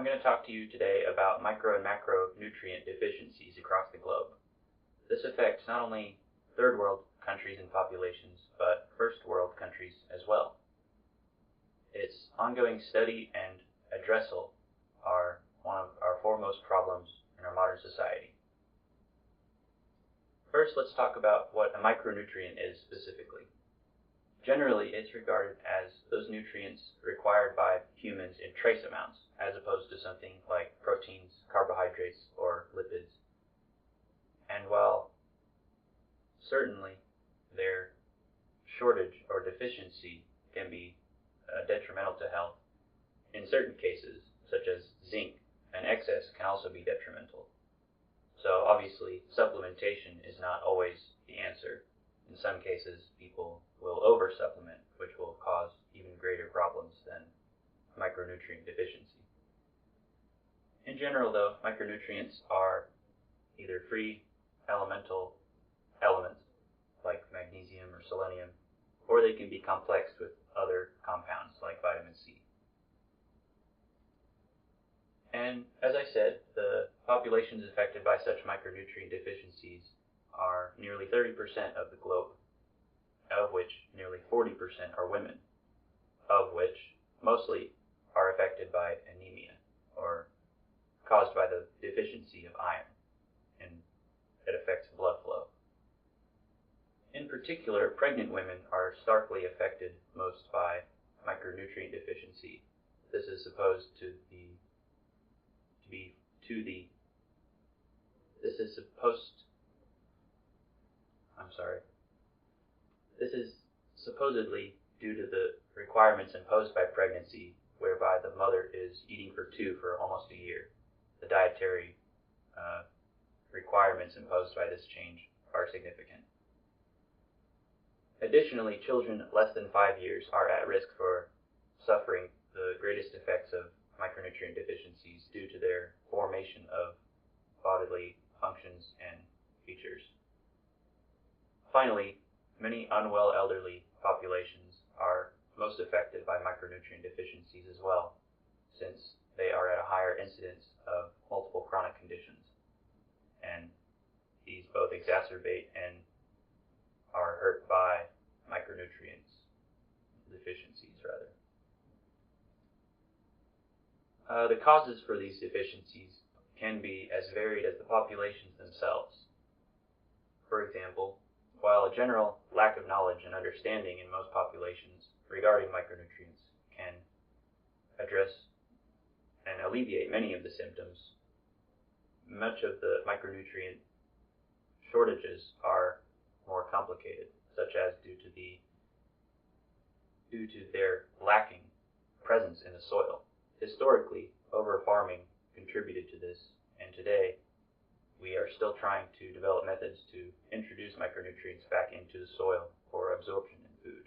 going to talk to you today about micro and macronutrient deficiencies across the globe. This affects not only third world countries and populations, but first world countries as well. Its ongoing study and addressal are one of our foremost problems in our modern society. First, let's talk about what a micronutrient is specifically. Generally, it's regarded as those nutrients required by humans in trace amounts, as opposed to something like proteins, carbohydrates, or lipids. And while certainly their shortage or deficiency can be detrimental to health, in certain cases, such as zinc, an excess can also be detrimental. So obviously, supplementation is not always the answer. In some cases, people will over-supplement, which will cause even greater problems than micronutrient deficiency. In general, though, micronutrients are either free elemental elements, like magnesium or selenium, or they can be complexed with other compounds, like vitamin C. And as I said, the populations affected by such micronutrient deficiencies are nearly 30% of the globe, of which nearly 40% are women, of which mostly are affected by anemia, or caused by the deficiency of iron, and it affects blood flow. In particular, pregnant women are starkly affected most by micronutrient deficiency. This is supposed to be This is supposedly due to the requirements imposed by pregnancy, whereby the mother is eating for two for almost a year. The dietary requirements imposed by this change are significant. Additionally, children less than 5 years are at risk for suffering the greatest effects of micronutrient deficiencies due to their formation of bodily functions and features. Finally, many unwell elderly populations are most affected by micronutrient deficiencies as well, since they are at a higher incidence of multiple chronic conditions, and these both exacerbate and are hurt by micronutrients deficiencies, rather. The causes for these deficiencies can be as varied as the populations themselves. For example, while a general lack of knowledge and understanding in most populations regarding micronutrients can address and alleviate many of the symptoms, much of the micronutrient shortages are more complicated, such as due to their lacking presence in the soil. Historically, over-farming contributed to this, and today we are still trying to develop methods to introduce micronutrients back into the soil for absorption in food.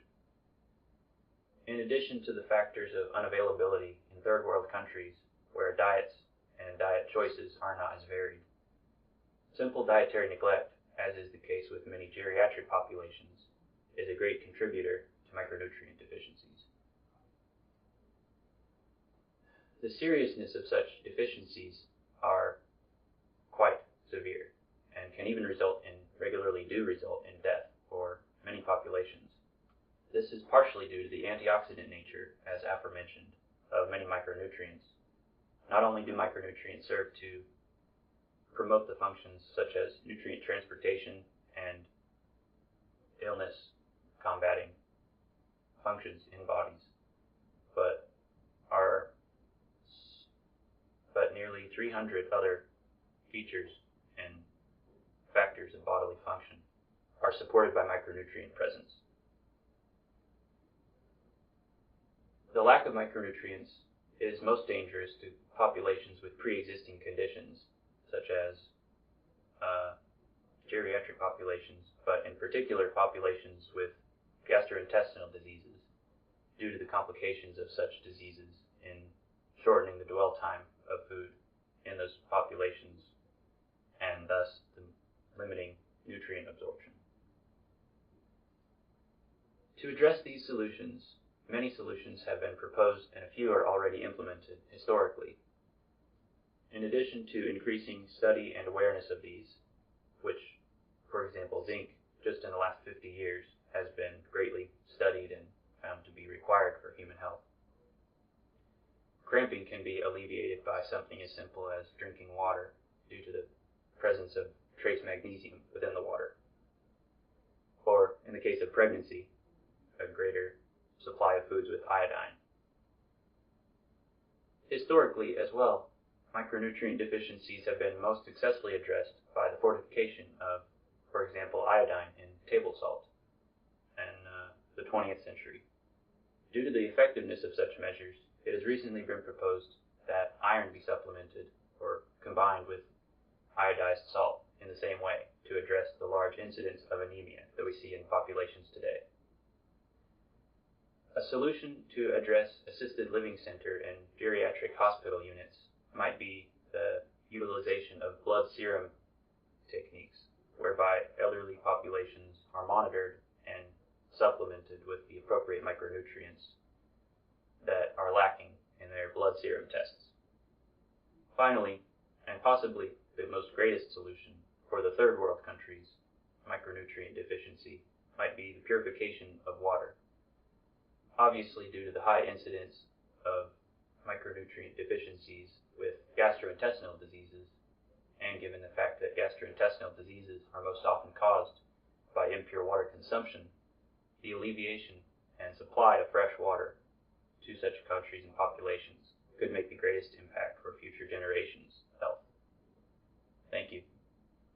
In addition to the factors of unavailability in third world countries where diets and diet choices are not as varied, simple dietary neglect, as is the case with many geriatric populations, is a great contributor to micronutrient deficiencies. The seriousness of such deficiencies are quite severe and can even regularly do result in death for many populations. This is partially due to the antioxidant nature, as aforementioned, of many micronutrients. Not only do micronutrients serve to promote the functions such as nutrient transportation and illness combating functions in bodies, but nearly 300 other features and factors of bodily function are supported by micronutrient presence. The lack of micronutrients is most dangerous to populations with pre-existing conditions, such as geriatric populations, but in particular populations with gastrointestinal diseases, due to the complications of such diseases in shortening the dwell time of food in those populations, and thus limiting nutrient absorption. To address these solutions, many solutions have been proposed and a few are already implemented historically. In addition to increasing study and awareness of these, which, for example, zinc, just in the last 50 years, has been greatly studied and found to be required for human health. Cramping can be alleviated by something as simple as drinking water due to the presence of trace magnesium within the water. Or, in the case of pregnancy, a greater supply of foods with iodine. Historically, as well, micronutrient deficiencies have been most successfully addressed by the fortification of, for example, iodine in table salt in the 20th century. Due to the effectiveness of such measures, it has recently been proposed that iron be supplemented or combined with iodized salt in the same way to address the large incidence of anemia that we see in populations today. A solution to address assisted living center and geriatric hospital units might be the utilization of blood serum techniques, whereby elderly populations are monitored and supplemented with the appropriate micronutrients that are lacking in their blood serum tests. Finally, and possibly the most greatest solution for the third world countries' micronutrient deficiency might be the purification of water. Obviously, due to the high incidence of micronutrient deficiencies with gastrointestinal diseases, and given the fact that gastrointestinal diseases are most often caused by impure water consumption, the alleviation and supply of fresh water to such countries and populations could make the greatest impact for future generations' health. Thank you.